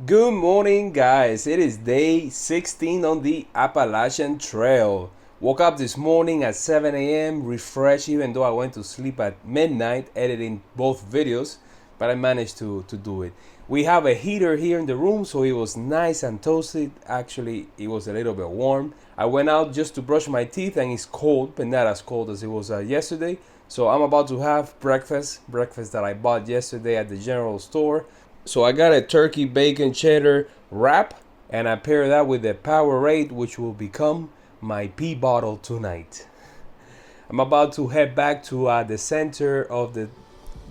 Good morning, guys. It is day 16 on the Appalachian Trail. Woke up this morning at 7 a.m. refreshed, even though I went to sleep at midnight editing both videos, but I managed to do it. We have a heater here in the room, so it was nice and toasted. Actually, it was a little bit warm. I went out just to brush my teeth, and it's cold, but not as cold as it was yesterday. So I'm about to have breakfast that I bought yesterday at the general store. So I got a turkey bacon cheddar wrap, and I pair that with a Powerade, which will become my pee bottle tonight. I'm about to head back to the center of the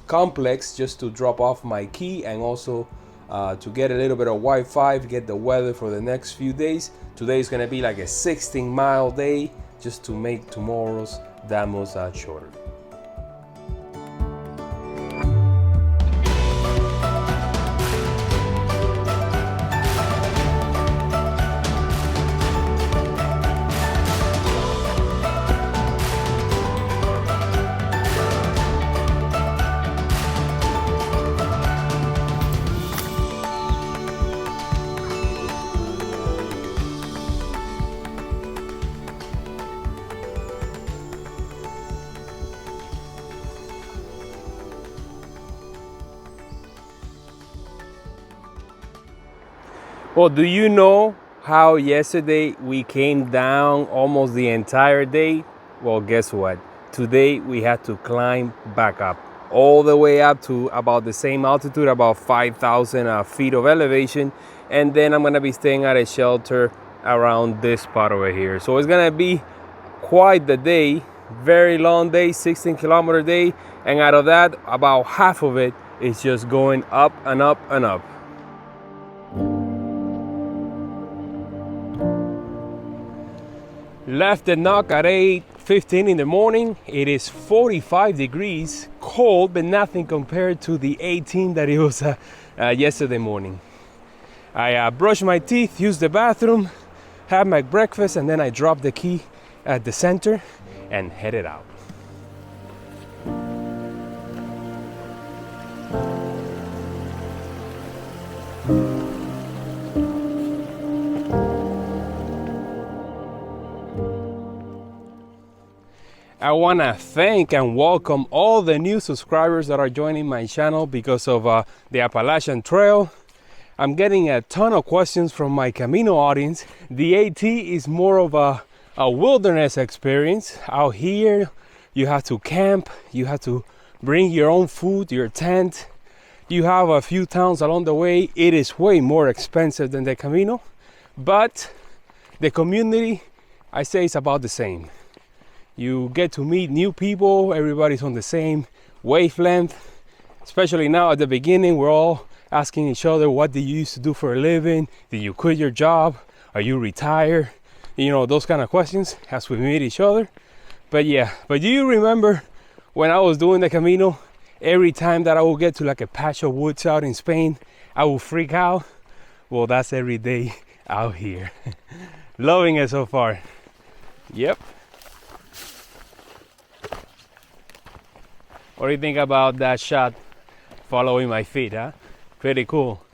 complex just to drop off my key, and also to get a little bit of Wi-Fi, get the weather for the next few days. Today is gonna be like a 16-mile day just to make tomorrow's that much shorter. Well, do you know how yesterday we came down almost the entire day? Well, guess what? Today we had to climb back up, all the way up to about the same altitude, about 5,000 feet of elevation. And then I'm gonna be staying at a shelter around this spot over here. So it's gonna be quite the day, very long day, 16-kilometer day. And out of that, about half of it is just going up and up and up. Left the knock at 8:15 in the morning. It is 45 degrees, cold, but nothing compared to the 18 that it was yesterday morning. I brushed my teeth, used the bathroom, had my breakfast, and then I dropped the key at the center and headed out. I want to thank and welcome all the new subscribers that are joining my channel because of the Appalachian Trail. I'm getting a ton of questions from my Camino audience. The AT is more of a wilderness experience. Out here, you have to camp, you have to bring your own food, your tent. You have a few towns along the way. It is way more expensive than the Camino, but the community, I say, is about the same. You get to meet new people, everybody's on the same wavelength. Especially now at the beginning, we're all asking each other, what do you used to do for a living? Did you quit your job? Are you retired? You know, those kind of questions as we meet each other. But do you remember when I was doing the Camino, every time that I would get to like a patch of woods out in Spain, I would freak out? Well, that's every day out here. Loving it so far. Yep. What do you think about that shot following my feet, huh? Pretty cool.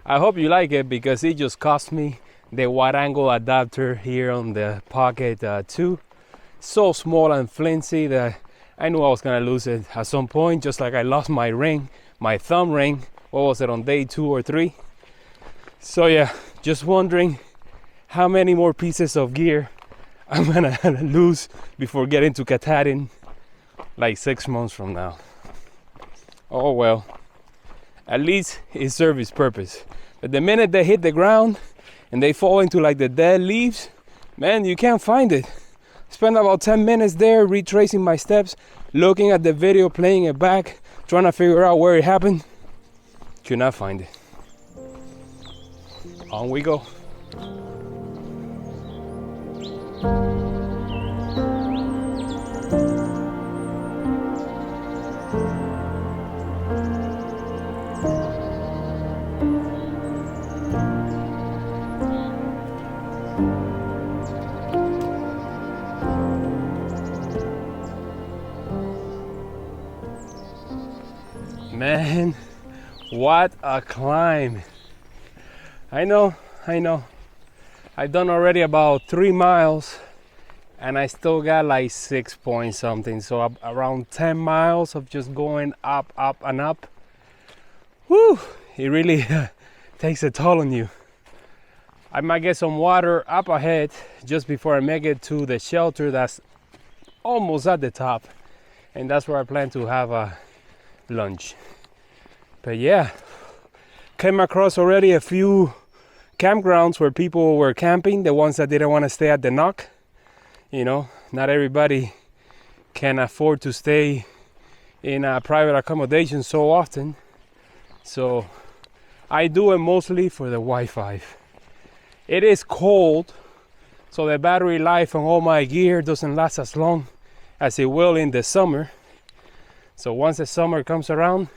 I hope you like it because it just cost me the wide angle adapter here on the Pocket 2. So small and flimsy that I knew I was gonna lose it at some point, just like I lost my ring, my thumb ring. What was it, on day 2 or 3? So yeah, just wondering how many more pieces of gear I'm gonna lose before getting to Katahdin, like 6 months from now. Oh well, at least it served its purpose. But the minute they hit the ground and they fall into like the dead leaves, man, you can't find it. Spent about 10 minutes there retracing my steps, looking at the video, playing it back, trying to figure out where it happened. Could not find it. On we go. Man, what a climb. I know. I've done already about 3 miles and I still got like 6 point something. So around 10 miles of just going up and up. Woo! It really takes a toll on you. I might get some water up ahead just before I make it to the shelter that's almost at the top. And that's where I plan to have a lunch. But yeah, came across already a few campgrounds where people were camping, the ones that didn't want to stay at the knock. You know, not everybody can afford to stay in a private accommodation so often. So I do it mostly for the Wi-Fi. It is cold, so the battery life on all my gear doesn't last as long as it will in the summer. So once the summer comes around,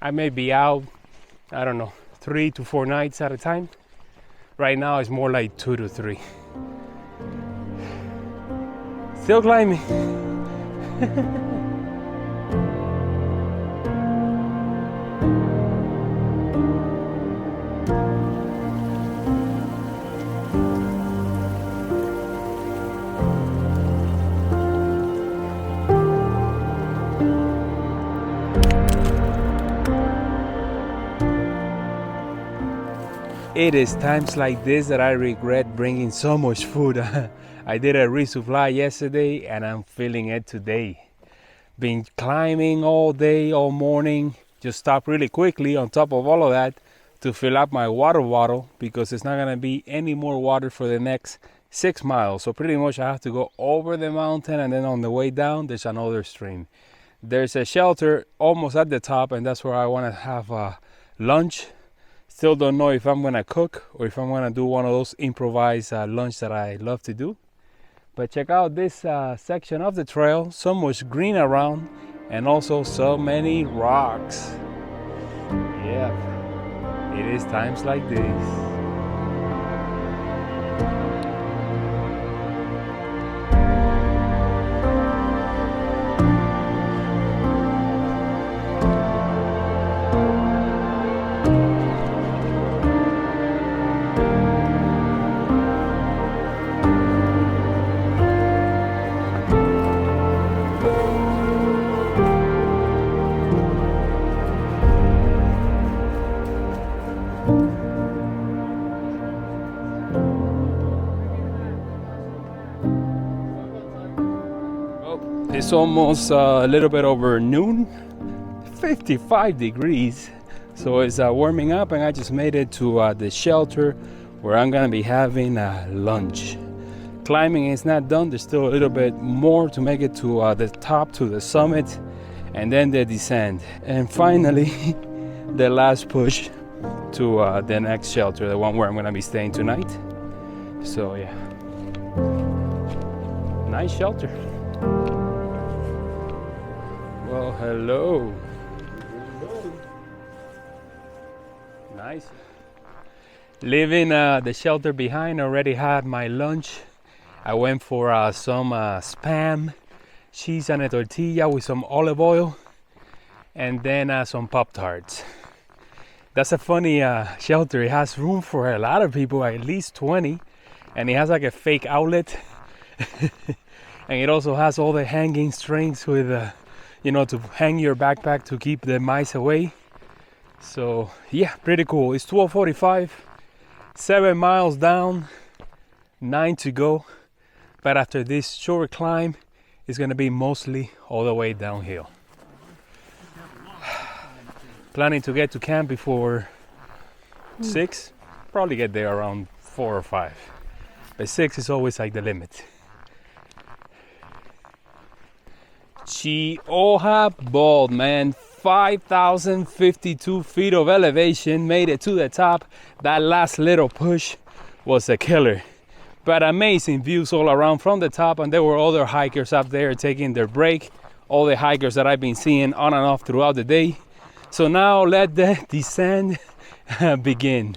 I may be out, I don't know, 3 to 4 nights at a time. Right now it's more like 2 to 3. Still climbing. It is times like this that I regret bringing so much food. I did a resupply yesterday and I'm feeling it today. Been climbing all day, all morning. Just stopped really quickly on top of all of that to fill up my water bottle because it's not gonna be any more water for the next 6 miles. So pretty much I have to go over the mountain and then on the way down there's another stream. There's a shelter almost at the top and that's where I wanna have lunch. Still don't know if I'm gonna cook or if I'm gonna do one of those improvised lunch that I love to do. But check out this section of the trail, so much green around and also so many rocks. Yeah, it is times like this. It's almost a little bit over noon, 55 degrees. So it's warming up and I just made it to the shelter where I'm gonna be having lunch. Climbing is not done, there's still a little bit more to make it to the top, to the summit, and then the descent. And finally, the last push to the next shelter, the one where I'm gonna be staying tonight. So yeah, nice shelter. Well, hello. Nice. Leaving the shelter behind, already had my lunch. I went for some Spam, cheese and a tortilla with some olive oil, and then some Pop-Tarts. That's a funny shelter. It has room for a lot of people, at least 20, and it has like a fake outlet. And it also has all the hanging strings with to hang your backpack to keep the mice away. So yeah, pretty cool. It's 12:45, 7 miles down, 9 to go. But after this short climb, it's gonna be mostly all the way downhill. Planning to get to camp before 6, probably get there around 4 or 5. But 6 is always like the limit. Chioja Bald, man, 5,052 feet of elevation, made it to the top. That last little push was a killer. But amazing views all around from the top, and there were other hikers up there taking their break. All the hikers that I've been seeing on and off throughout the day. So now let the descent begin.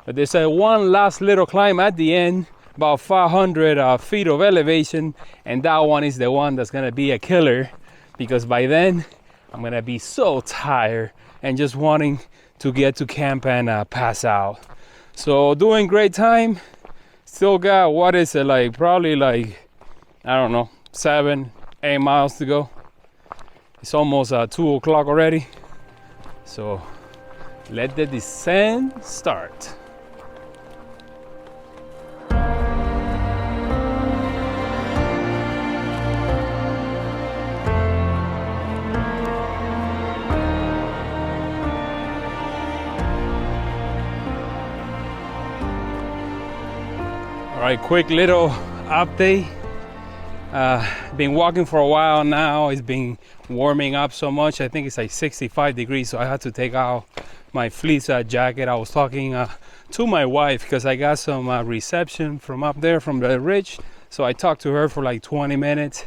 But there's one last little climb at the end, about 500 feet of elevation, and that one is the one that's gonna be a killer, because by then I'm gonna be so tired and just wanting to get to camp and pass out. So doing great time. Still got, what is it, like probably like, I don't know, 7-8 miles to go. It's almost 2 o'clock already. So let the descent start. All right, quick little update. Been walking for a while now. It's been warming up so much. I think it's like 65 degrees, so I had to take out my fleece jacket. I was talking to my wife because I got some reception from up there from the ridge. So I talked to her for like 20 minutes.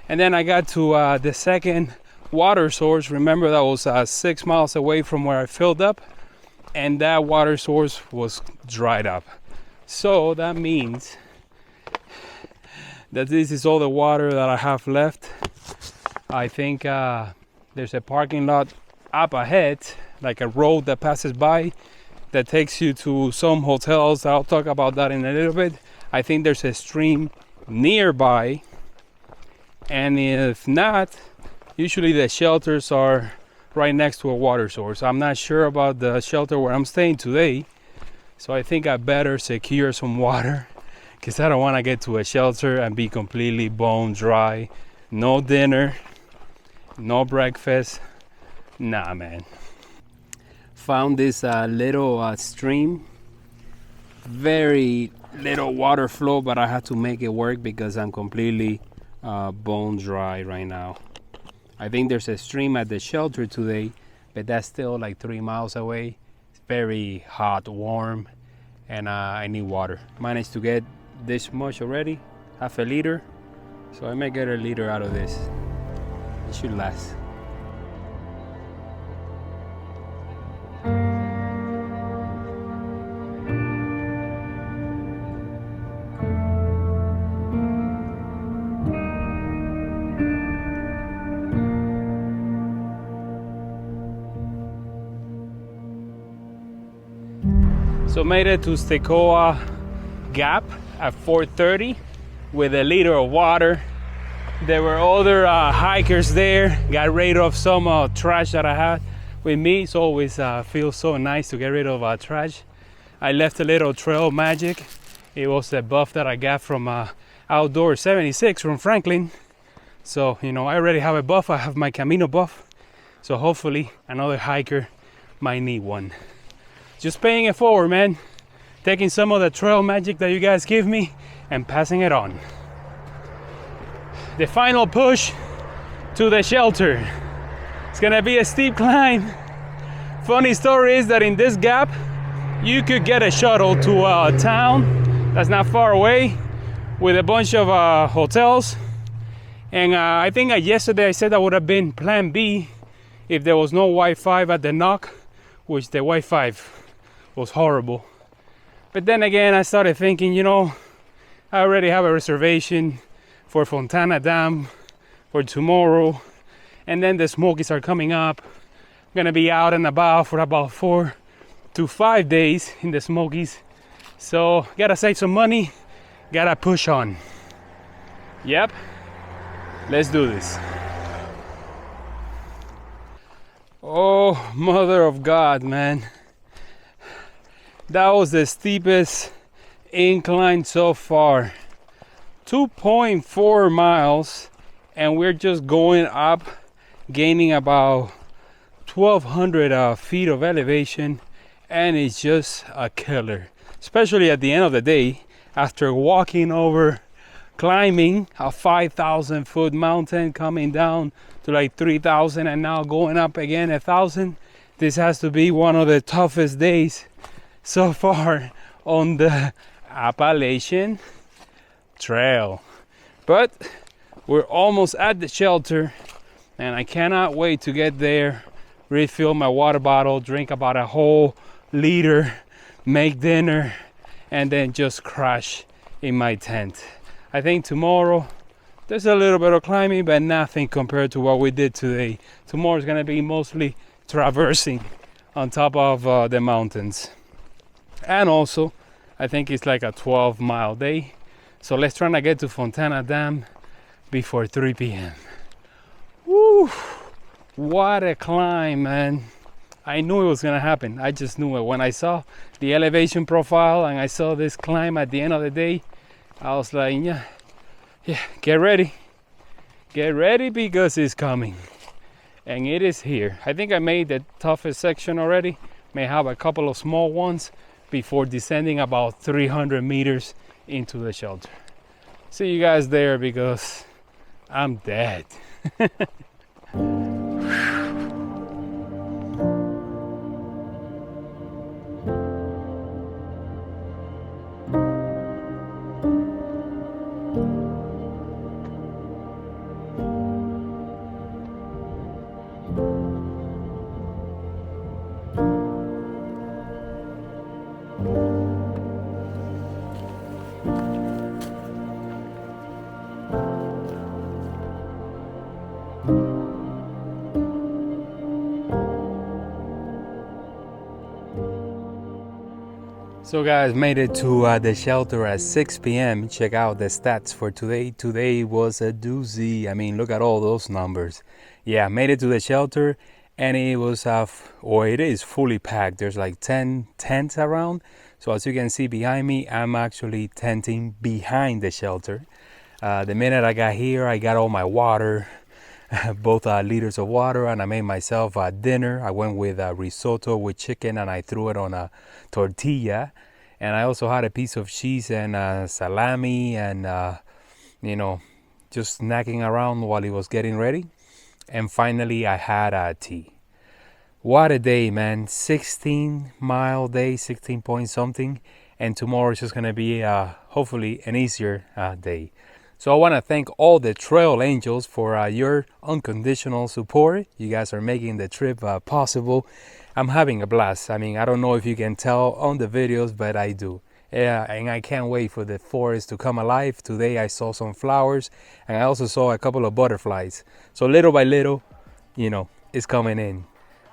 And then I got to the second water source. Remember, that was 6 miles away from where I filled up. And that water source was dried up. So that means that this is all the water that I have left. I think there's a parking lot up ahead, like a road that passes by that takes you to some hotels. I'll talk about that in a little bit. I think there's a stream nearby, and if not, usually the shelters are right next to a water source. I'm not sure about the shelter where I'm staying today, so I think I better secure some water, because I don't want to get to a shelter and be completely bone dry. No dinner, no breakfast. Nah, man. Found this little stream. Very little water flow, but I had to make it work because I'm completely bone dry right now. I think there's a stream at the shelter today, but that's still like 3 miles away. It's very hot, warm, and I need water. Managed to get this much already, half a liter, so I may get a liter out of this. It should last. So made it to Stecoa Gap at 4:30 with a liter of water. There were other hikers there. Got rid of some trash that I had with me. It always feels so nice to get rid of trash. I left a little trail magic. It was a buff that I got from Outdoor 76 from Franklin. So, you know, I already have a buff. I have my Camino buff. So hopefully another hiker might need one. Just paying it forward, man. Taking some of the trail magic that you guys give me and passing it on. The final push to the shelter. It's gonna be a steep climb. Funny story is that in this gap, you could get a shuttle to a town that's not far away with a bunch of hotels. And I think yesterday I said that would have been plan B if there was no Wi-Fi at the knock, which the Wi-Fi was horrible. But then again, I started thinking, you know, I already have a reservation for Fontana Dam for tomorrow, and then the Smokies are coming up. I'm gonna be out and about for about 4 to 5 days in the Smokies, so gotta save some money, gotta push on. Yep, let's do this. Oh, mother of God, man. That was the steepest incline so far. 2.4 miles, and we're just going up, gaining about 1,200 feet of elevation, and it's just a killer. Especially at the end of the day, after walking over, climbing a 5,000 foot mountain, coming down to like 3,000, and now going up again 1,000. This has to be one of the toughest days so far on the Appalachian Trail. But we're almost at the shelter, and I cannot wait to get there, refill my water bottle, drink about a whole liter, make dinner, and then just crash in my tent. I think tomorrow there's a little bit of climbing, but nothing compared to what we did today. Tomorrow is gonna be mostly traversing on top of the mountains. And also, I think it's like a 12-mile day. So let's try to get to Fontana Dam before 3 p.m. Woo! What a climb, man. I knew it was gonna happen. I just knew it. When I saw the elevation profile and I saw this climb at the end of the day, I was like, yeah, get ready. Get ready because it's coming. And it is here. I think I made the toughest section already. May have a couple of small ones before descending about 300 meters into the shelter. See you guys there because I'm dead. So guys, made it to the shelter at 6 p.m. Check out the stats for today. Today was a doozy. I mean, look at all those numbers. Yeah, made it to the shelter and it was it is fully packed. There's like 10 tents around. So as you can see behind me, I'm actually tenting behind the shelter. The minute I got here, I got all my water, both liters of water, and I made myself dinner. I went with risotto with chicken and I threw it on a tortilla. And I also had a piece of cheese and salami and, just snacking around while it was getting ready. And finally, I had tea. What a day, man. 16-mile day, 16 point something. And tomorrow is just going to be, hopefully, an easier day. So I want to thank all the trail angels for your unconditional support. You guys are making the trip possible. I'm having a blast. I mean, I don't know if you can tell on the videos, but I do. Yeah, and I can't wait for the forest to come alive. Today I saw some flowers and I also saw a couple of butterflies. So little by little, it's coming in.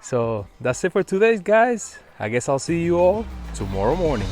So that's it for today, guys. I guess I'll see you all tomorrow morning.